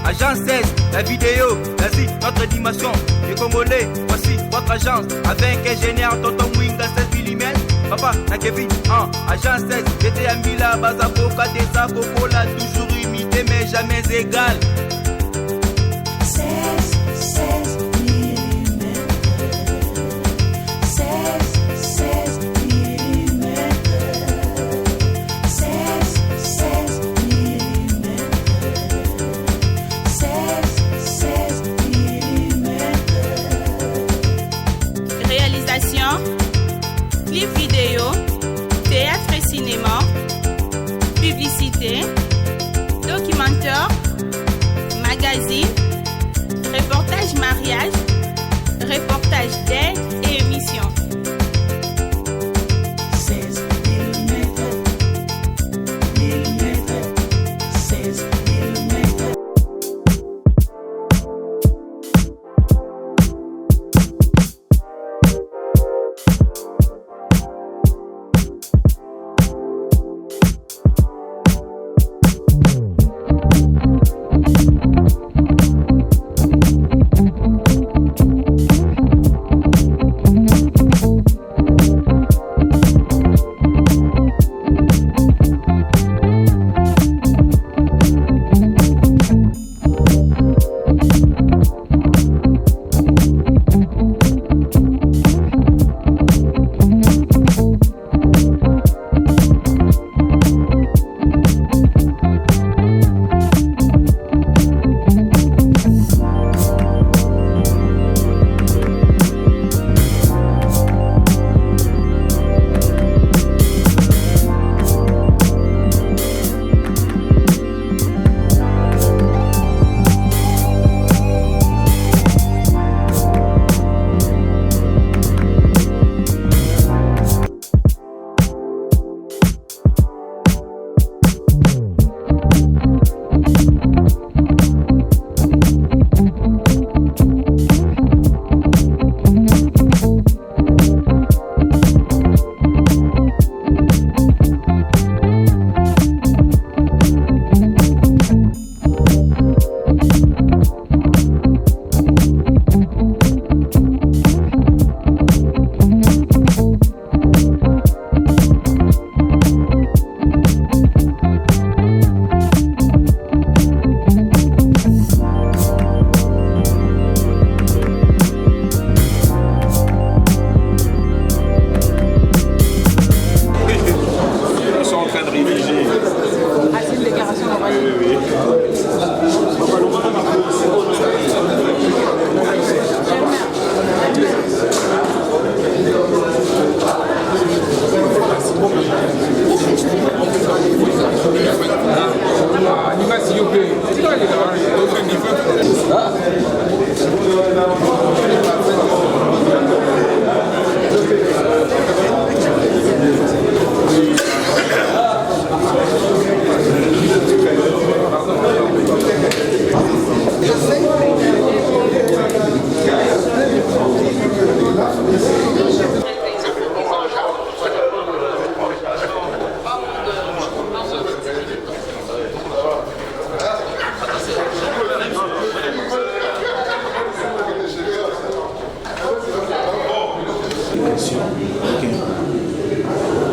Agence 16, la vidéo, vas-y, notre animation. Les Congolais, voici votre agence. Avec ingénieur, tonton Wing à 16 mm. Papa, na Kevin, Agence 16, j'étais un Mila, Bazako, Kadesa, Kokola, toujours imité, mais jamais égal. 16 mm. 16 mm. 16 mm. 16 mm. Réalisation, clip vidéo, théâtre et cinéma, publicité, documentaire, magazine, reportage mariage, reportage d'aide et émission. 16 mm. 16 mm.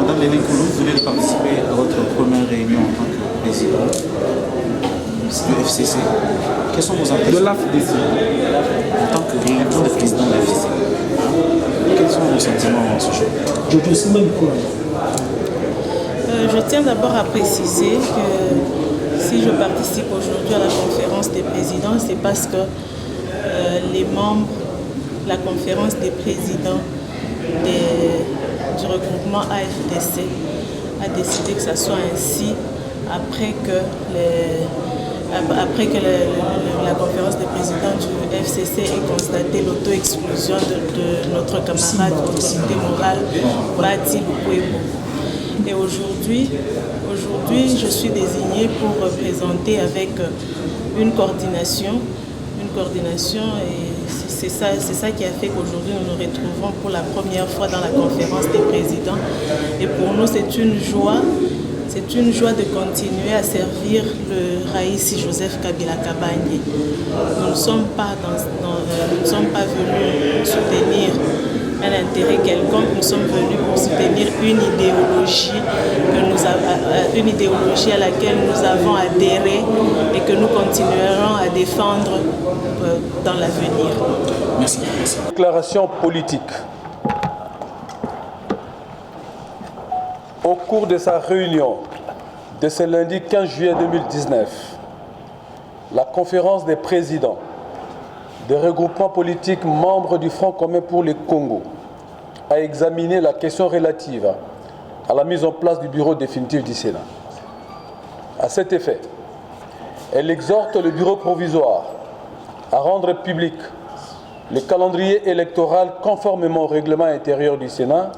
Madame Hélène Koulou, vous venez de participer à votre première réunion en tant que président du FCC. Quelles sont vos impressions de l'AFDC en tant que réunion de président de l'FCC? Quels sont vos sentiments en ce jour? Je tiens d'abord à préciser que si je participe aujourd'hui à la conférence des présidents, c'est parce que les membres de la conférence des présidents du regroupement AFDC a décidé que ça soit ainsi après que la conférence des présidents du FCC ait constaté l'auto-exclusion de notre camarade autorité morale Bati Lukwebo. Et aujourd'hui, je suis désignée pour représenter avec une coordination et c'est ça qui a fait qu'aujourd'hui nous nous retrouvons pour la première fois dans la conférence des présidents. Et pour nous, c'est une joie C'est une joie de continuer à servir le Raïs Joseph Kabila Kabange. Nous ne sommes pas venus soutenir un intérêt quelconque, nous sommes venus pour soutenir une idéologie à laquelle nous avons adhéré et que nous continuerons à défendre dans l'avenir. Merci. Déclaration politique. Au cours de sa réunion de ce lundi 15 juillet 2019, la conférence des présidents des regroupements politiques membres du Front commun pour le Congo a examiné la question relative à la mise en place du bureau définitif du Sénat. À cet effet, elle exhorte le bureau provisoire à rendre public le calendrier électoral conformément au règlement intérieur du Sénat,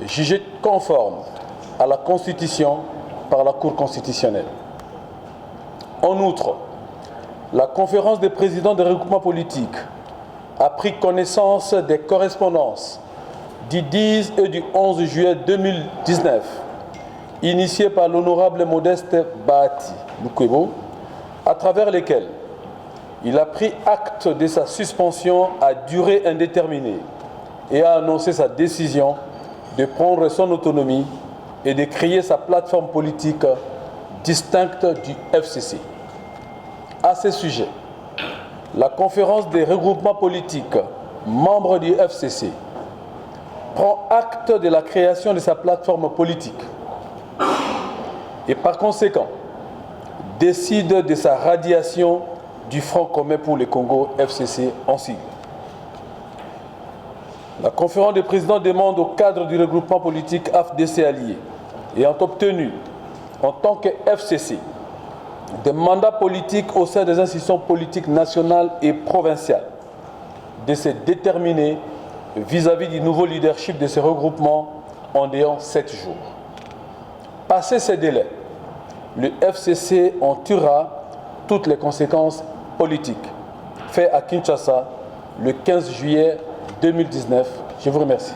jugé conforme à la Constitution par la Cour constitutionnelle. En outre, la conférence des présidents des regroupements politiques a pris connaissance des correspondances du 10 et du 11 juillet 2019, initiées par l'honorable Modeste Bahati Lukwebo, à travers lesquelles il a pris acte de sa suspension à durée indéterminée et a annoncé sa décision de prendre son autonomie et de créer sa plateforme politique distincte du FCC. À ce sujet, la conférence des regroupements politiques membres du FCC prend acte de la création de sa plateforme politique et par conséquent décide de sa radiation du Front commun pour le Congo FCC en sigle. La conférence des présidents demande au cadre du regroupement politique AFDC allié ayant obtenu en tant que FCC des mandats politiques au sein des institutions politiques nationales et provinciales de se déterminer vis-à-vis du nouveau leadership de ce regroupement en ayant 7 jours. Passé ces délais, le FCC en tirera toutes les conséquences politiques. Fait à Kinshasa le 15 juillet 2019. Je vous remercie.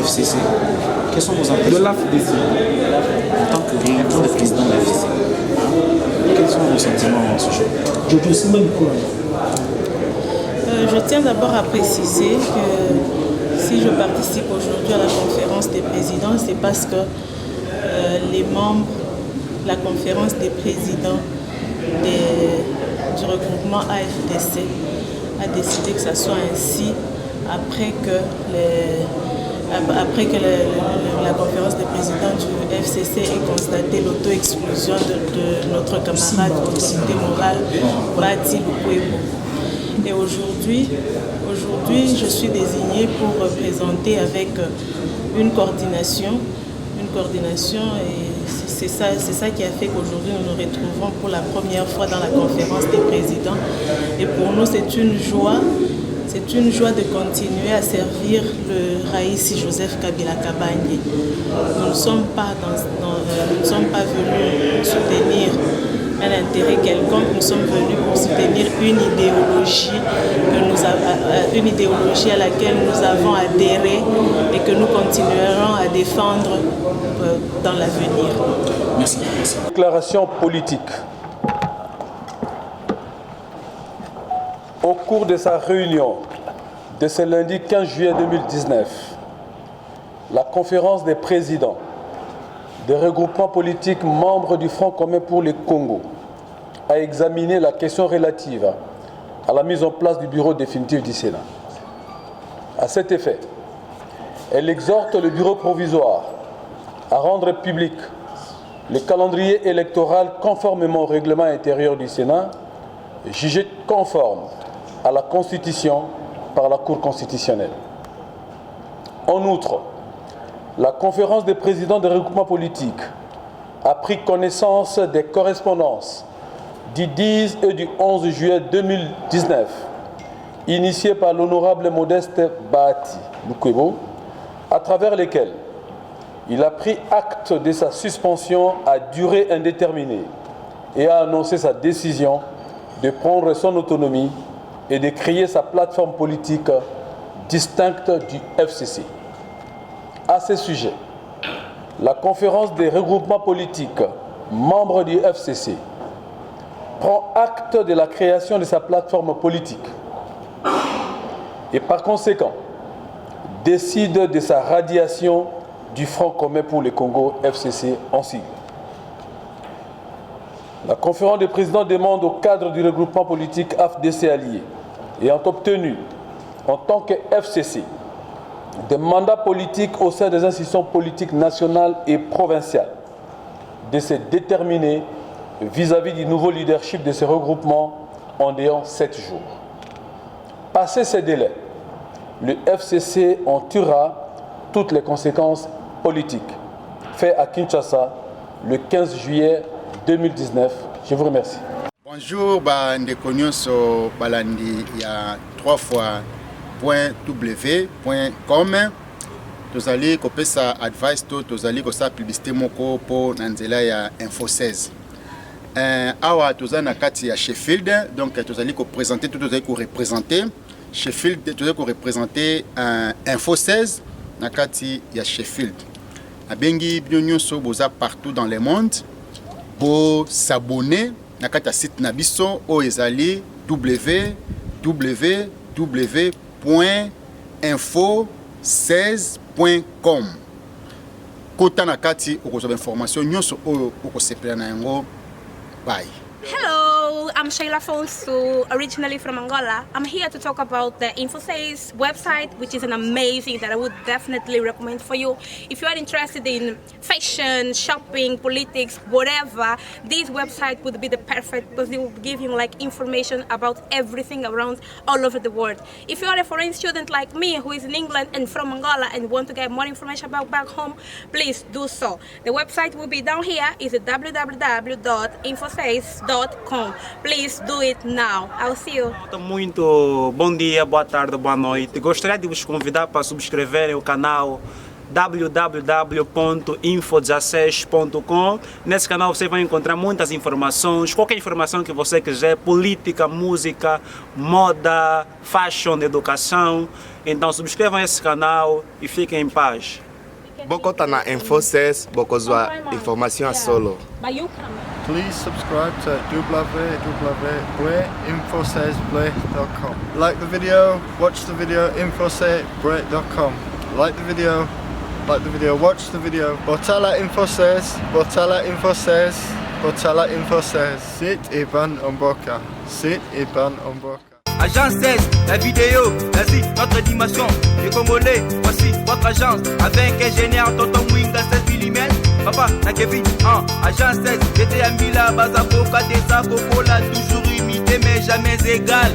FCC. Quelles sont vos impressions de l'AFDC en tant que président de l'FCC? Quels sont vos sentiments en ce jour? Je tiens d'abord à préciser que si je participe aujourd'hui à la conférence des présidents, c'est parce que les membres de la conférence des présidents du regroupement AFDC a décidé que ça soit ainsi après que la conférence des présidents du FCC ait constaté l'auto-exclusion de notre camarade autorité morale, Bahati Lukwebo. Et aujourd'hui, je suis désignée pour représenter avec une coordination et c'est ça qui a fait qu'aujourd'hui nous nous retrouvons pour la première fois dans la conférence des présidents. Et pour nous, c'est une joie de continuer à servir le Raïs Joseph Kabila Kabange. Nous ne sommes pas venus soutenir un intérêt quelconque, nous sommes venus pour soutenir une idéologie à laquelle nous avons adhéré et que nous continuerons à défendre dans l'avenir. Merci. Déclaration politique. Au cours de sa réunion de ce lundi 15 juillet 2019, la conférence des présidents des regroupements politiques membres du Front commun pour le Congo a examiné la question relative à la mise en place du bureau définitif du Sénat. À cet effet, elle exhorte le bureau provisoire à rendre public le calendrier électoral conformément au règlement intérieur du Sénat, jugé conforme à la Constitution par la Cour constitutionnelle. En outre, la conférence des présidents des regroupements politiques a pris connaissance des correspondances du 10 et du 11 juillet 2019, initiées par l'honorable Modeste Bahati Lukwebo, à travers lesquelles il a pris acte de sa suspension à durée indéterminée et a annoncé sa décision de prendre son autonomie et de créer sa plateforme politique distincte du FCC. À ce sujet, la conférence des regroupements politiques membres du FCC prend acte de la création de sa plateforme politique et par conséquent décide de sa radiation du Front commun pour le Congo FCC en sigle. La conférence des présidents demande au cadre du regroupement politique AFDC allié ayant obtenu en tant que FCC des mandats politiques au sein des institutions politiques nationales et provinciales, de se déterminer vis-à-vis du nouveau leadership de ce regroupement en ayant 7 jours. Passé ces délais, le FCC en tirera toutes les conséquences politiques. Fait à Kinshasa le 15 juillet 2019. Je vous remercie. Bonjour, ndeko nyonso balandi ya 3w.w.com. Tozali kopesa advice to tozali kosa publicité moko po na nzela ya Info 16. Awa tozali na kati ya Sheffield, donc tozali ko présenter tout tozali ko représenter Sheffield, tozali ko représenter Info 16 na kati ya Sheffield. Abengi bino nyonso boza partout dans le monde pour s'abonner na kati ya site na biso o ezali www.info16.com. Kota na kati okozwa information nyonso oyo okosepela na yango. Bye. Hello, I'm Sheila Fonsu, originally from Angola. I'm here to talk about the Info6 website, which is an amazing that I would definitely recommend for you. If you are interested in fashion, shopping, politics, whatever, this website would be the perfect because it will give you like information about everything around all over the world. If you are a foreign student like me who is in England and from Angola and want to get more information about back home, please do so. The website will be down here. Is www.info6.com. Please do it now. I'll see you. Muito bom dia, boa tarde, boa noite. Gostaria de vos convidar para subscreverem o canal www.info16.com. Nesse canal você vai encontrar muitas informações, qualquer informação que você quiser, política, música, moda, fashion, educação. Então subscrevam esse canal e fiquem em paz. Bokota na Info6, bokozwa information solo. Please subscribe to www.info16.com. Like the video, watch the video, info16.com. Like the video, watch the video. Botala Info16, Botala Info16, Botala Info16. Sit Iban Omboka. Sit Iban Omboka. Agence 16, la vidéo, vas-y, notre dimension. Les Congolais, voici votre agence. Avec ingénieur Tonton Mwinga 7 mm. Papa, na Kevin, agence 16. J'étais à Mila, Bazako, Kadeza, Kokola, toujours imité mais jamais égal.